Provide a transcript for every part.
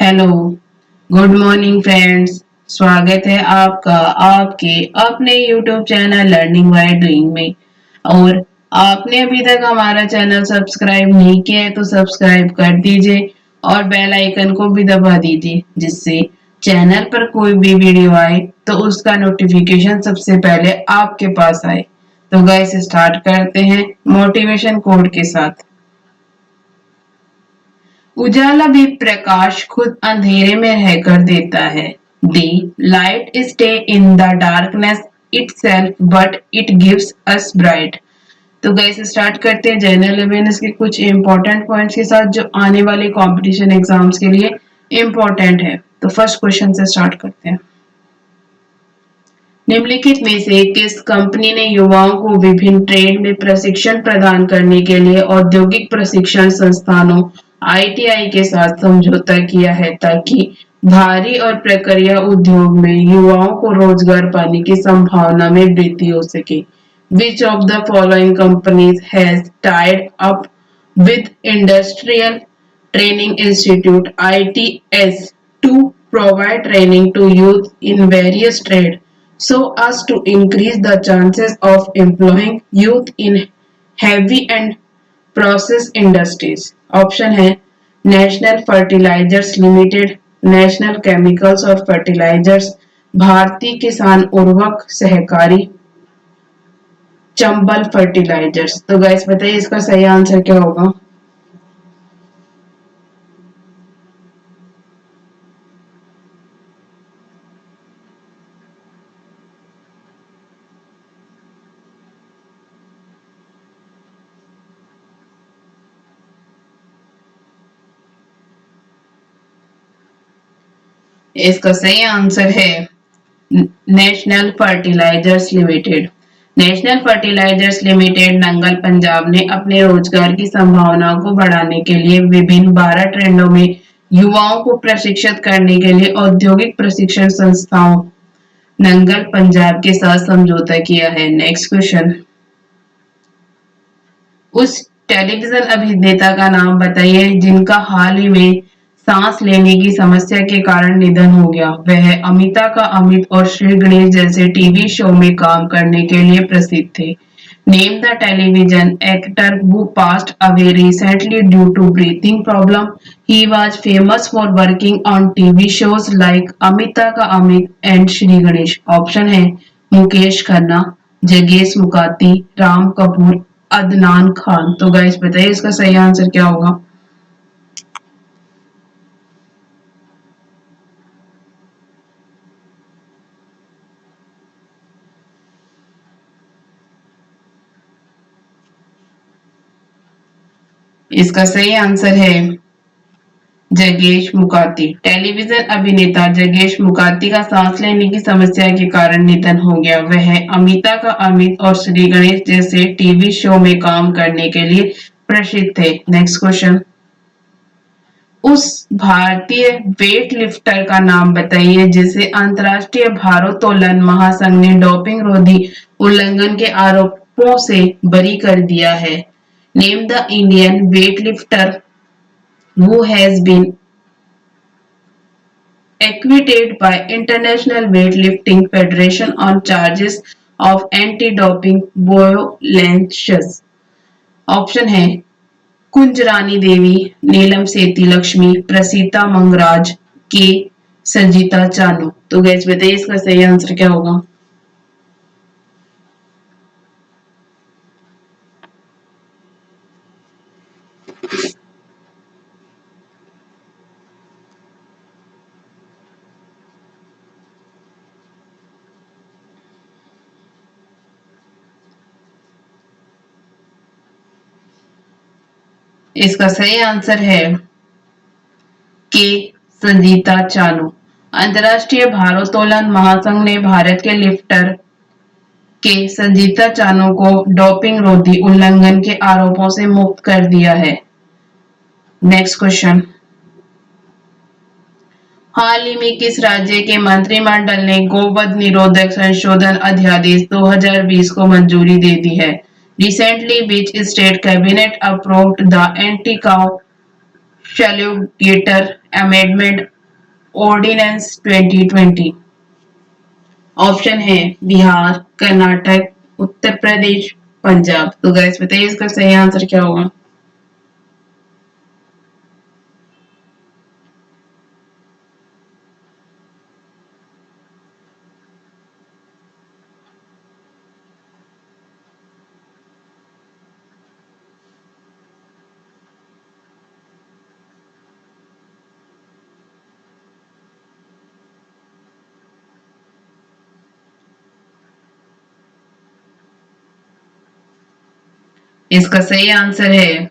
Hello, good morning friends. स्वागत है आपका आपके अपने YouTube channel learning by doing में। और आपने अभी तक हमारा चैनल सब्सक्राइब नहीं किया है तो सब्सक्राइब कर दीजिए और बेल आइकन को भी दबा दीजिए, जिससे चैनल पर कोई भी वीडियो आए तो उसका नोटिफिकेशन सबसे पहले आपके पास आए। तो गाइस स्टार्ट करते हैं मोटिवेशन कोड के साथ। उजाला भी प्रकाश खुद अंधेरे में रहकर देता है। The light stay in the darkness itself but it gives us bright. तो गैस स्टार्ट करते हैं जनरल अवेयरनेस के कुछ इंपॉर्टेंट पॉइंट्स के साथ जो आने वाले कंपटीशन एग्जाम्स के लिए इंपॉर्टेंट है। तो फर्स्ट क्वेश्चन से स्टार्ट करते हैं। निम्नलिखित में से किस कंपनी ने युवाओं को विभिन्न ट्रेड में प्रशिक्षण प्रदान करने के लिए औद्योगिक प्रशिक्षण संस्थानों आईटीआई के साथ समझौता किया है ताकि भारी और प्रक्रिया उद्योग में युवाओं को रोजगार पाने की संभावना में वृद्धि हो सके? Which of the following companies has tied up with Industrial Training Institute ITS to provide training to youth in various trades so as to increase the chances of employing youth in heavy and process industries? Option है national fertilisers limited, national chemicals और fertilisers, Bharatiya Kisan उर्वरक सहकारी, Chambal fertilisers. तो guys बताइए इसका सही answer क्या होगा? इसका सही आंसर है national fertilisers limited. National fertilisers limited Nangal Punjab ने अपने रोजगार की संभावनाओं को बढ़ाने के लिए विभिन्न 12 ट्रेडों में युवाओं को प्रशिक्षित करने के लिए औद्योगिक प्रशिक्षण संस्थाओं नंगल पंजाब के साथ समझौता किया है। Next question. उस टेलीविजन अभिनेता का नाम बताइए जिनका हाल ही में सांस लेने की समस्या के कारण निधन हो गया। वह अमिता का अमित और श्री गणेश जैसे टीवी शो में काम करने के लिए प्रसिद्ध थे। Name the television actor who passed away recently due to breathing problem. He was famous for working on TV shows like Amita का अमित एंड श्री गणेश। ऑप्शन है मुकेश खन्ना, जगेश मुकाती, राम कपूर, अदनान खान। तो गाइस बताइए इसका सही आंसर क्या होगा? इसका सही आंसर है जगेश मुकाती। टेलीविजन अभिनेता जगेश मुकाती का सांस लेने की समस्या के कारण निधन हो गया। वह अमिता का अमित और श्री गणेश जैसे टीवी शो में काम करने के लिए प्रसिद्ध थे। Next question. उस भारतीय वेट लिफ्टर का नाम बताइए जिसे अंतर्राष्ट्रीय भारोत्तोलन महासंघ ने डोपिंग रोधी उल्लंघन के आरोपों से बरी कर दिया है। Name the Indian weight lifter who has been acquitted by International Weightlifting Federation on charges of anti-doping violations। Option है कुंजरानी देवी, नीलम सेती लक्ष्मी, प्रसीता मंगराज, के संजीता चानू। तो गैस बताइए इसका सही आंसर क्या होगा? इसका सही आंसर है के संजीता चानू। अंतर्राष्ट्रीय भारोत्तोलन महासंघ ने भारत के लिफ्टर के संजीता चानू को डोपिंग रोधी उल्लंघन के आरोपों से मुक्त कर दिया है। Next question. हाल ही में किस राज्य के मंत्रिमंडल ने गोवध निरोधक संशोधन अध्यादेश 2020 को मंजूरी दे दी है? Recently, which state cabinet approved the anti-cow Shalligator Amendment ordinance 2020। Option है बिहार, कर्नाटक, उत्तर प्रदेश, पंजाब। तो गैस बताइए इसका सही आंसर क्या होगा। इसका सही आंसर है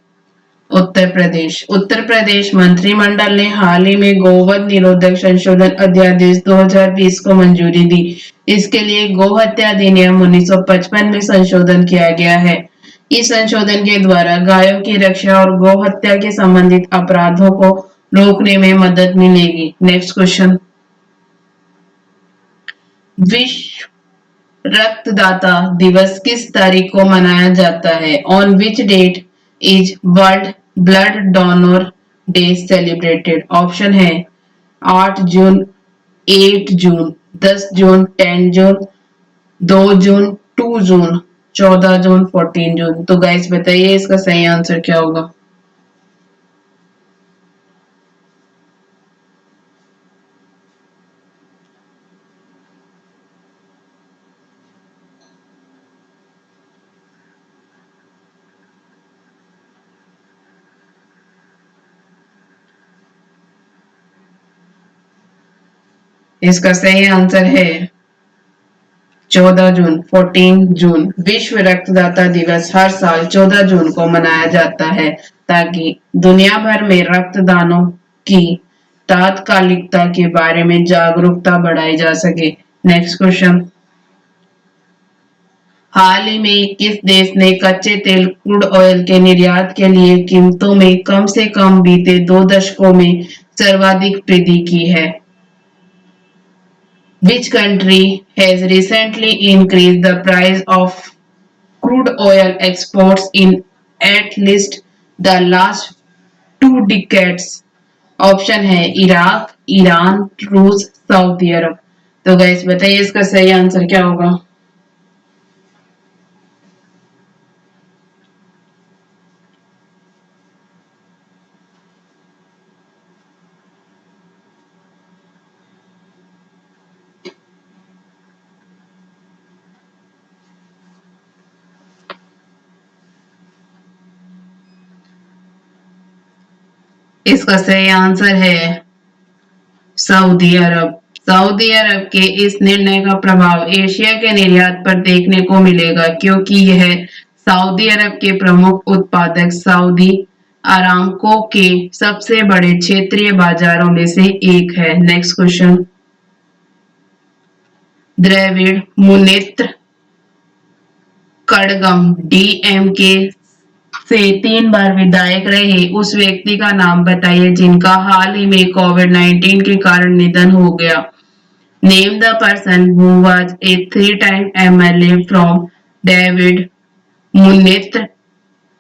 उत्तर प्रदेश। उत्तर प्रदेश मंत्रिमंडल ने हाल ही में गोवध निरोधक संशोधन अध्यादेश 2020 को मंजूरी दी। इसके लिए गोहत्या अधिनियम 1955 में संशोधन किया गया है। इस संशोधन के द्वारा गायों की रक्षा और गोहत्या के संबंधित अपराधों को रोकने में मदद मिलेगी। Next question. विश्व रक्तदाता दिवस किस तारीख को मनाया जाता है? On which date is world blood donor day celebrated? Option है 8 जून, 8 जून, 10 जून, 10 जून, 2 जून, 2 जून, 14 जून, 14 जून। तो गाइस बताइए इसका सही आंसर क्या होगा। इसका सही आंसर है 14 जून, 14 जून। विश्व रक्तदाता दिवस हर साल 14 जून को मनाया जाता है ताकि दुनिया भर में रक्तदानों की तात्कालिकता के बारे में जागरूकता बढ़ाई जा सके। Next question. हाल ही में किस देश ने कच्चे तेल क्रूड ऑयल के निर्यात के लिए कीमतों में कम से कम बीते 2 दशकों में सर्वाधिक वृद्धि की है? Which country has recently increased the price of crude oil exports in at least the last 2 decades? Option है इराक, ईरान, रूस, सऊदी अरब। तो गाइस बताइए इसका सही आंसर क्या होगा। इसका सही आंसर है सऊदी अरब। सऊदी अरब के इस निर्णय का प्रभाव एशिया के निर्यात पर देखने को मिलेगा क्योंकि यह सऊदी अरब के प्रमुख उत्पादक सऊदी अरामको के सबसे बड़े क्षेत्रीय बाजारों में से एक है। Next question. द्रविड़ मुनेत्र कड़गम डीएमके से 3 बार विधायक रहे उस व्यक्ति का नाम बताइए जिनका हाल ही में कोविड-19 के कारण निधन हो गया। Name the person who was a 3 time MLA from डेविड Munnetra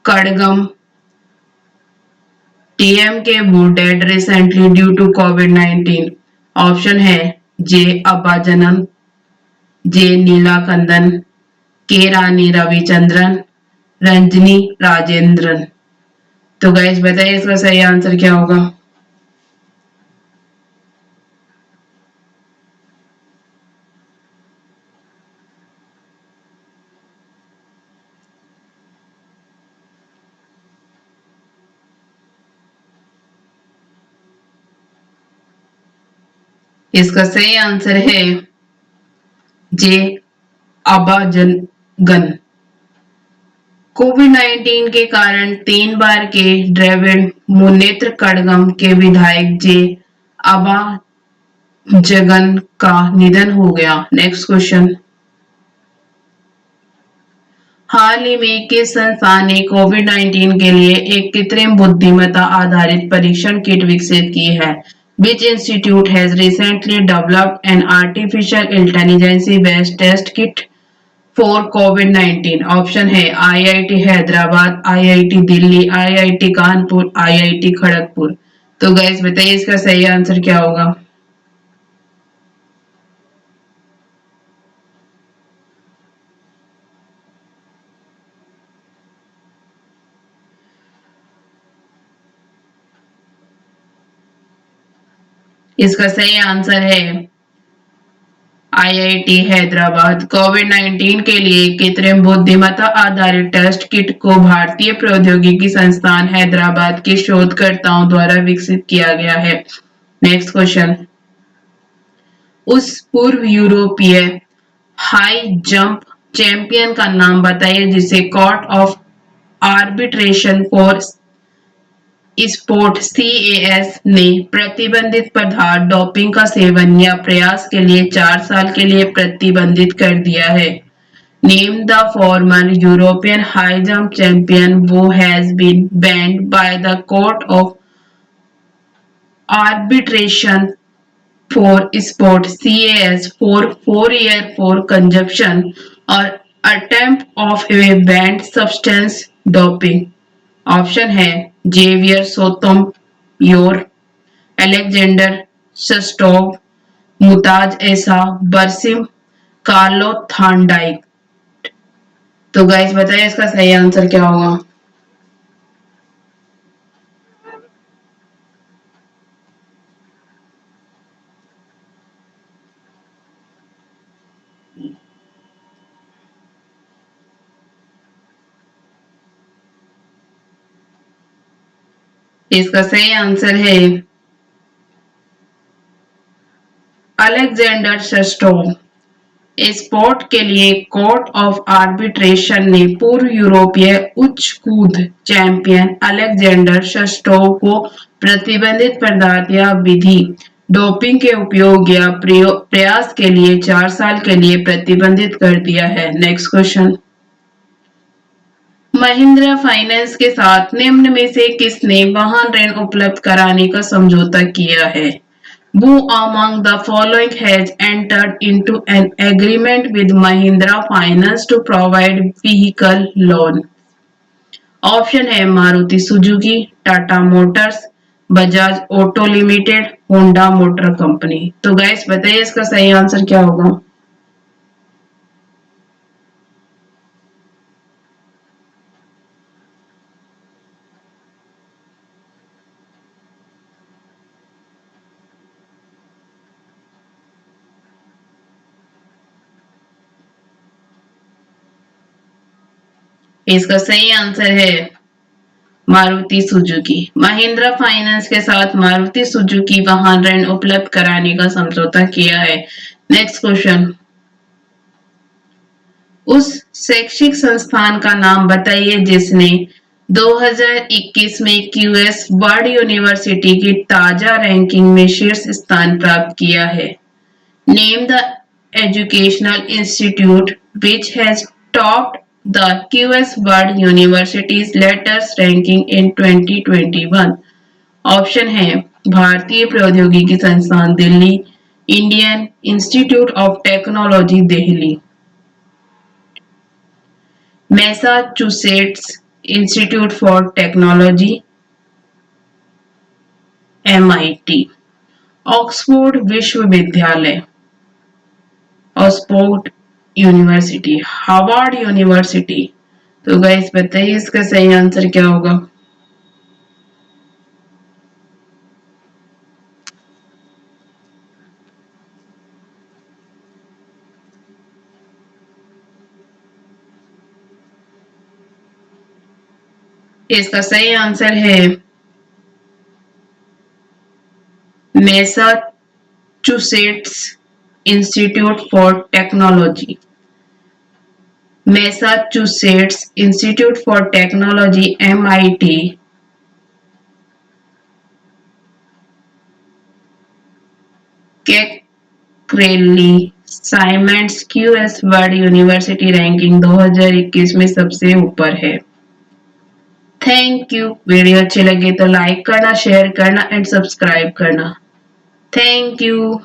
Kazhagam DMK who died recently due to COVID-19। Option है जे अब्बाजनन, जे नीलाकंदन, के रानी रविचंद्रन, रंजनी राजेंद्रन। तो गाइस बताइए इसका सही आंसर क्या होगा। इसका सही आंसर है जे अबाजनगन। कोविड-19 के कारण 3 बार के द्रविड़ मुनेत्र कड़गम के विधायक जे अबाजगन का निधन हो गया। Next question. हाल ही में किस संस्थान ने कोविड-19 के लिए एक कृत्रिम बुद्धिमत्ता आधारित परीक्षण किट विकसित की है? Which institute has recently developed an artificial intelligence-based test kit for COVID-19? Option है IIT Hyderabad, IIT Delhi, IIT Kanpur, IIT Kharagpur. तो गाइस बताइए इसका सही आंसर क्या होगा। इसका सही आंसर है आईआईटी हैदराबाद। कोविड-19 के लिए कृत्रिम बुद्धिमत्ता आधारित टेस्ट किट को भारतीय प्रौद्योगिकी संस्थान हैदराबाद के शोधकर्ताओं द्वारा विकसित किया गया है। Next question. उस पूर्व यूरोपीय हाई जंप चैंपियन का नाम बताइए जिसे court of arbitration for sport CAS ने प्रतिबंधित पदार्थ डोपिंग का सेवन या प्रयास के लिए 4 साल के लिए प्रतिबंधित कर दिया है। Name the former European high jump champion who has been banned by the Court of Arbitration for Sport (CAS) for 4 years for consumption or attempt of a banned substance doping. Option है Xavier Sotomayor, Alexander शस्टोव, मुताज ऐसा, बरसिम Carlo Thorndike. तो guys बताइए इसका सही answer क्या होगा। इसका सही आंसर है अलेक्जेंडर शस्टोव। स्पोर्ट के लिए कोर्ट ऑफ आर्बिट्रेशन ने पूर्व यूरोपीय उच्च कूद चैंपियन अलेक्जेंडर शस्टोव को प्रतिबंधित पदार्थ या विधि डोपिंग के उपयोग या प्रयास के लिए 4 साल के लिए प्रतिबंधित कर दिया है। Next question. महिंद्रा फाइनेंस के साथ निम्न में से किसने वाहन ऋण उपलब्ध कराने का समझौता किया है। Who among the following has entered into an agreement with Mahindra Finance to provide vehicle loan? Option है Maruti Suzuki, Tata motors, Bajaj auto limited, Honda motor company. तो गाइस बताइए इसका सही आंसर क्या होगा। इसका सही आंसर है मारुति सुजुकी। महिंद्रा फाइनेंस के साथ मारुति सुजुकी वाहन ऋण उपलब्ध कराने का समझौता किया है। Next question. उस शैक्षिक संस्थान का नाम बताइए जिसने 2021 में क्यूएस वर्ल्ड यूनिवर्सिटी की ताजा रैंकिंग में शीर्ष स्थान प्राप्त किया है। Name the educational institute which has topped the QS World University's latest ranking in 2021. Option है भारतीय प्रौद्योगिकी संस्थान Delhi, Indian institute of technology Delhi, Massachusetts institute for technology MIT, Oxford विश्वविद्यालय, ऑक्सफोर्ड यूनिवर्सिटी, हार्वर्ड यूनिवर्सिटी। तो गाइस बताइए इसका सही आंसर क्या होगा। इसका सही आंसर है Massachusetts institute for technology. Massachusetts institute for technology MIT Quacquarelli Symonds QS world university ranking 2021 में सबसे ऊपर है। Thank you. वीडियो अच्छी लगी तो लाइक करना, शेयर करना एंड सब्सक्राइब करना। Thank you.